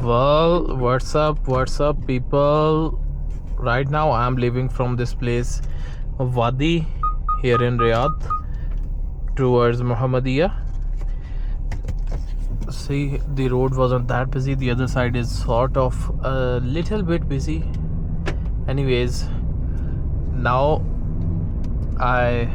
Well, what's up, people? Right now, I'm leaving from this place, Wadi, here in Riyadh, towards Muhammadiyah. See, the road wasn't that busy. The other side is sort of a little bit busy. Anyways, now I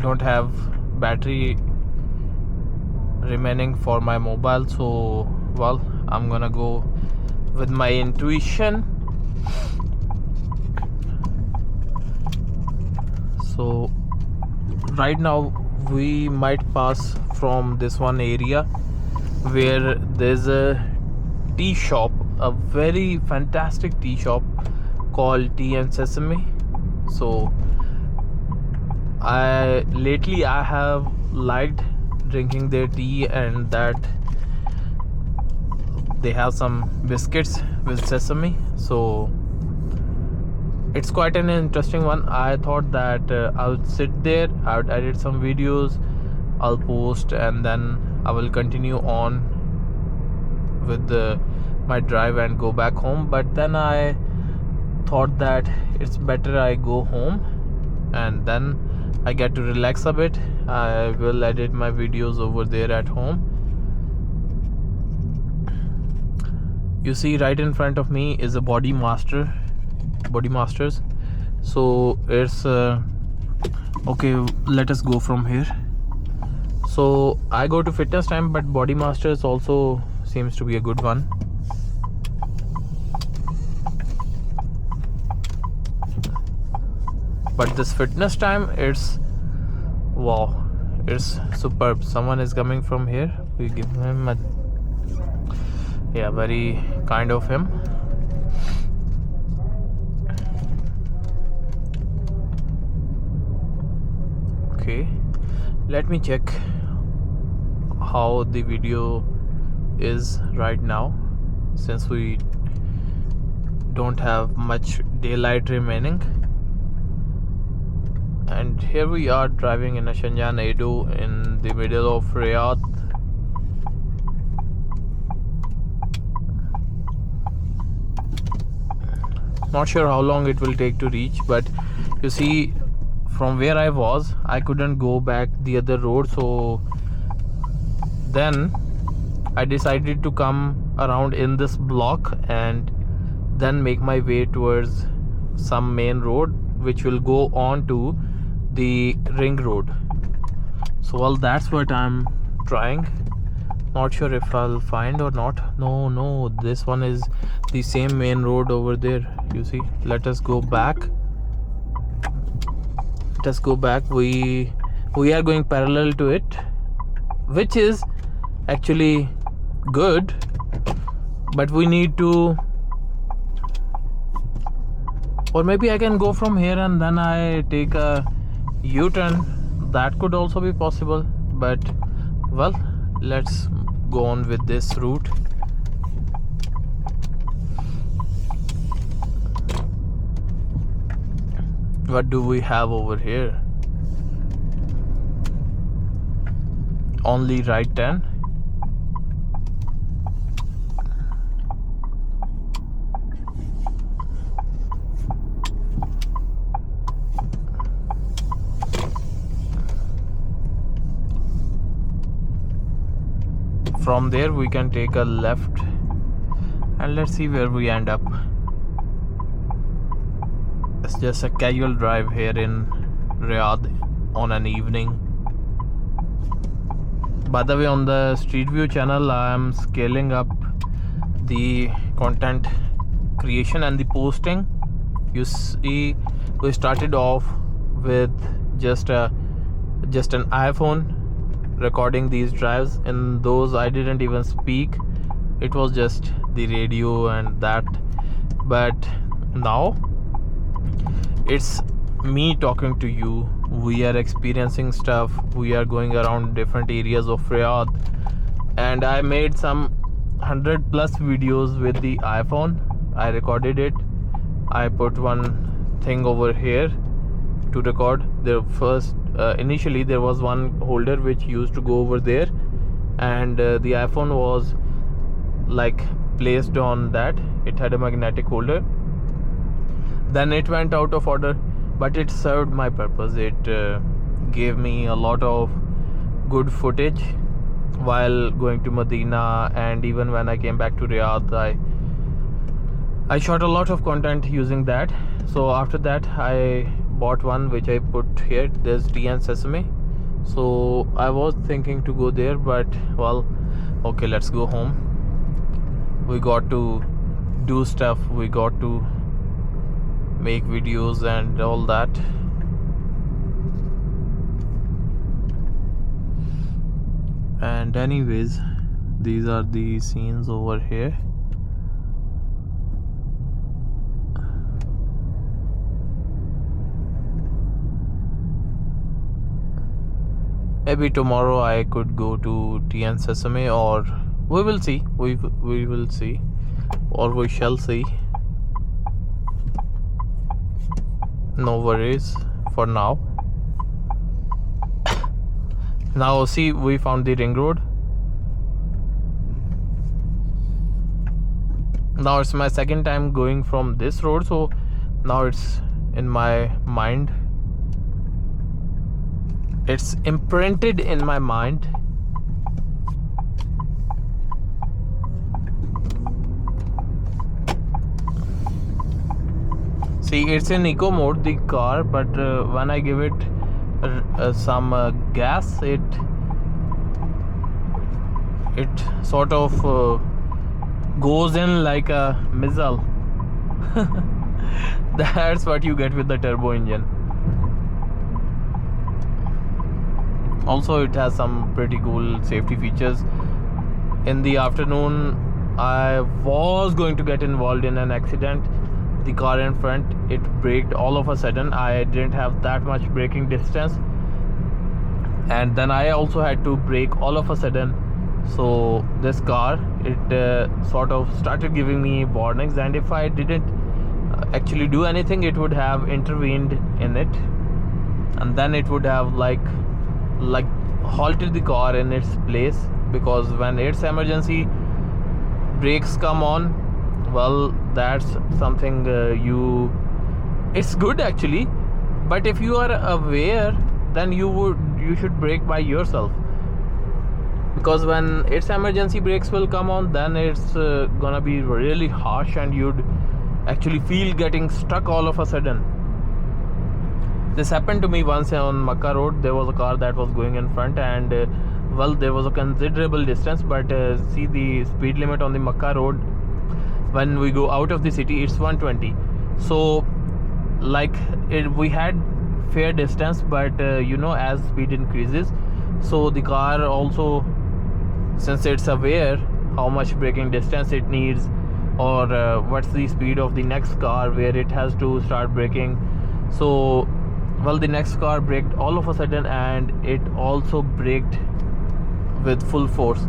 don't have battery remaining for my mobile, so well, I'm gonna go with my intuition. So right now we might pass from this one area where there's a tea shop, a very fantastic tea shop called Tea and Sesame. So lately I have liked drinking their tea, and that they have some biscuits with sesame, so it's quite an interesting one. I thought that I'll sit there, I would edit some videos, I'll post, and then I will continue on with my drive and go back home. But then I thought that it's better I go home and then I get to relax a bit. I will edit my videos over there at home. You see, right in front of me is a Body Masters. So it's okay, let us go from here. So I go to Fitness Time, but Body Masters also seems to be a good one. But this Fitness Time, it's wow, it's superb. Someone is coming from here. We give him a, yeah, very kind of him. Okay, let me check how the video is right now, since we don't have much daylight remaining. And here we are driving in a Changan Eado in the middle of Riyadh. Not sure how long it will take to reach, but you see, from where I was, I couldn't go back the other road, so then I decided to come around in this block and then make my way towards some main road which will go on to the ring road. So well, that's what I'm trying. Not sure if I'll find or not. No, this one is the same main road over there. You see, let us go back. We are going parallel to it, which is actually good, but we need to, or maybe I can go from here and then I take a U-turn. That could also be possible, but well, let's go on with this route. What do we have over here? Only right turn. From there we can take a left, and let's see where we end up. It's just a casual drive here in Riyadh on an evening. By the way, on the Street View channel, I am scaling up the content creation and the posting. You see, we started off with just an iPhone recording these drives. In those, I didn't even speak. It was just the radio and that. But now it's me talking to you. We are experiencing stuff. We are going around different areas of Riyadh, and I made some 100+ videos with the iPhone. I recorded it. I put one thing over here to record. The first initially there was one holder which used to go over there, and the iPhone was like placed on that. It had a magnetic holder. Then it went out of order, but it served my purpose. It gave me a lot of good footage while going to Medina, and even when I came back to Riyadh, I shot a lot of content using that. So after that I bought one which I put here. There's TN Sesame. So I was thinking to go there, but well, okay, let's go home. We got to do stuff, we got to make videos and all that. And anyways, these are the scenes over here. Maybe tomorrow I could go to TN Sesame, or we will see. We will see, or we shall see. No worries for now. Now see, we found the ring road. Now it's my second time going from this road, so now it's in my mind. It's imprinted in my mind. See, it's in eco mode, the car, but when I give it some gas, it sort of goes in like a missile. That's what you get with the turbo engine. Also, it has some pretty cool safety features. In the afternoon, I was going to get involved in an accident. The car in front, it braked all of a sudden. I didn't have that much braking distance, and then I also had to brake all of a sudden. So this car, it sort of started giving me warnings, and if I didn't actually do anything, it would have intervened in it, and then it would have like halted the car in its place, because when its emergency brakes come on, well, that's something it's good actually, but if you are aware, then you should brake by yourself, because when its emergency brakes will come on, then it's gonna be really harsh, and you'd actually feel getting stuck all of a sudden. This happened to me once on Makkah Road. There was a car that was going in front, and well, there was a considerable distance, but see, the speed limit on the Makkah Road when we go out of the city, it's 120. So like we had fair distance, but as speed increases, so the car also, since it's aware how much braking distance it needs, or what's the speed of the next car where it has to start braking, so well, the next car braked all of a sudden, and it also braked with full force.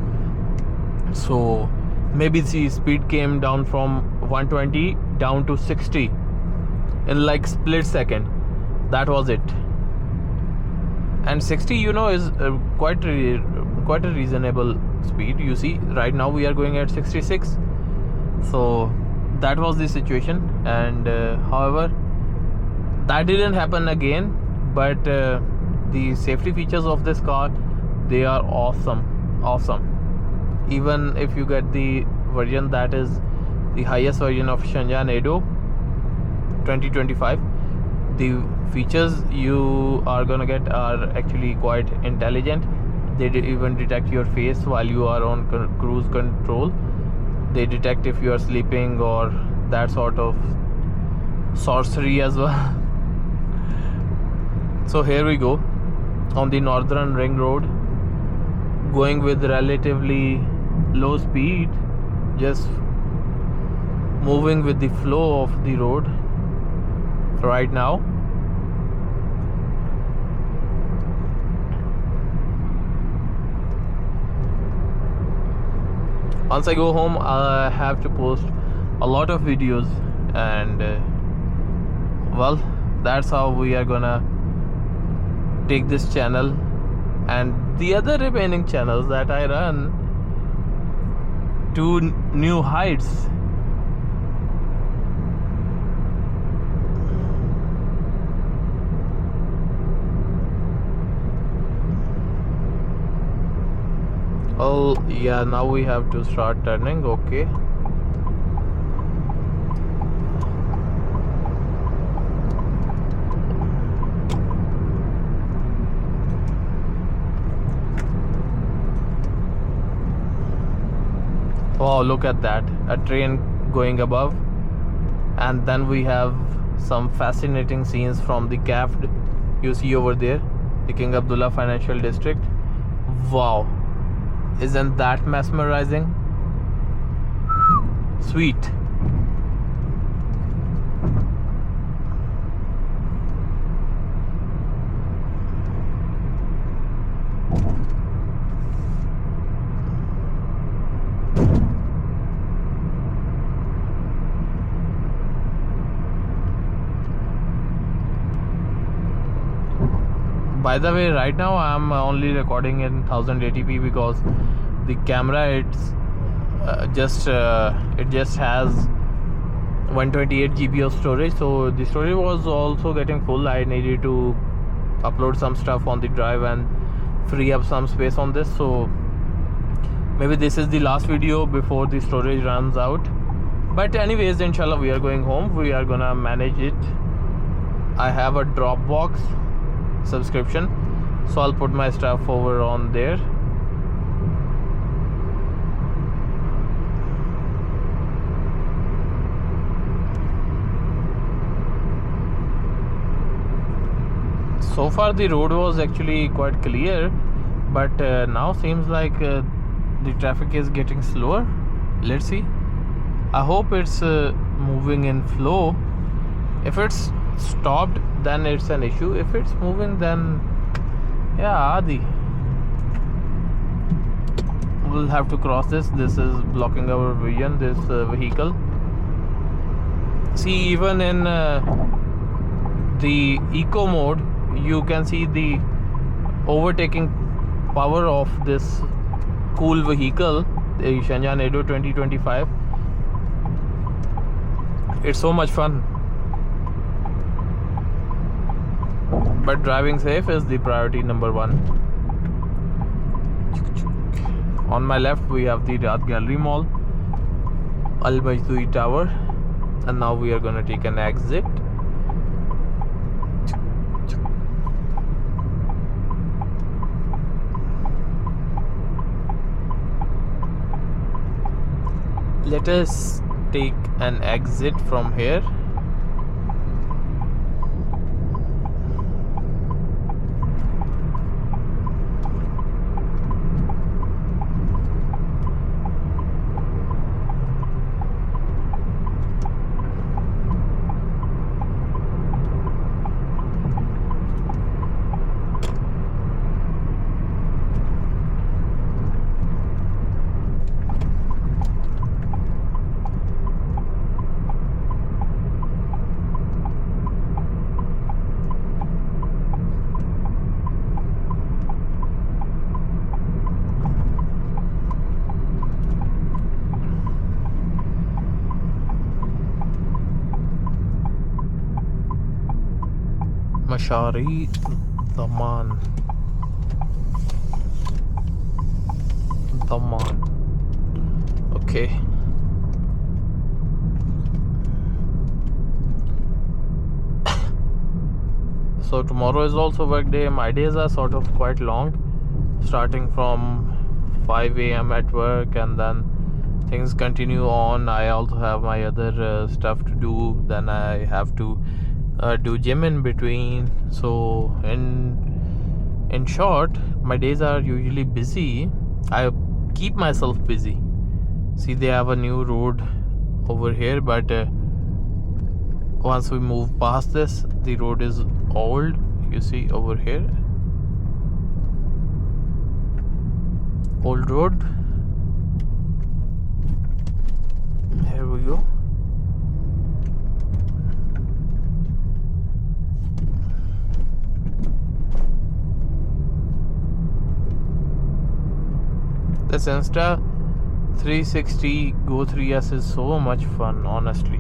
So maybe the speed came down from 120 down to 60 in like split second. That was it. And 60, is quite a reasonable speed. You see, right now we are going at 66. So that was the situation, and however, that didn't happen again. But the safety features of this car, they are awesome. Even if you get the version that is the highest version of Changan Eado 2025, the features you are gonna get are actually quite intelligent. They even detect your face while you are on cruise control. They detect if you are sleeping, or that sort of sorcery as well. So here we go on the Northern Ring Road, going with relatively low speed, just moving with the flow of the road right now. Once I go home, I have to post a lot of videos, and well, that's how we are gonna take this channel and the other remaining channels that I run to new heights. Oh yeah, now we have to start turning. Okay. Wow, look at that, a train going above. And then we have some fascinating scenes from the CAF you see over there, the King Abdullah Financial District. Wow, isn't that mesmerizing? Sweet. By the way, right now I'm only recording in 1080p because the camera it just has 128 GB of storage, so the storage was also getting full. I needed to upload some stuff on the drive and free up some space on this, so maybe this is the last video before the storage runs out. But anyways, inshallah we are going home. We are gonna manage it. I have a Dropbox subscription, so I'll put my stuff over on there. So far the road was actually quite clear, but now seems like the traffic is getting slower. Let's see. I hope it's moving in flow. If it's stopped, then it's an issue. If it's moving, then yeah, Adi. We'll have to cross this. This is blocking our vision, this vehicle. See, even in the eco mode, you can see the overtaking power of this cool vehicle, the Changan Eado 2025. It's so much fun. But driving safe is the priority number one. On my left we have the Riyadh Gallery Mall, Al Majdui Tower, and now we are gonna take an exit. Let us take an exit from here. Mashari Daman. Okay. So tomorrow is also work day. My days are sort of quite long, starting from 5 a.m. at work, and then things continue on. I also have my other stuff to do. Then I have to do gym in between. So in short, my days are usually busy. I keep myself busy. See, they have a new road over here, but once we move past this, the road is old. You see over here, old road. Here we go. This 360 Go 3S is so much fun, honestly.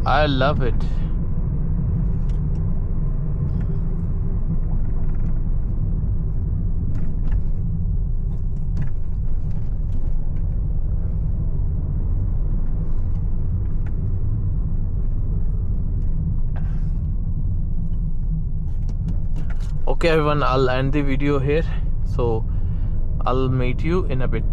I love it. Okay everyone, I'll end the video here, so I'll meet you in a bit.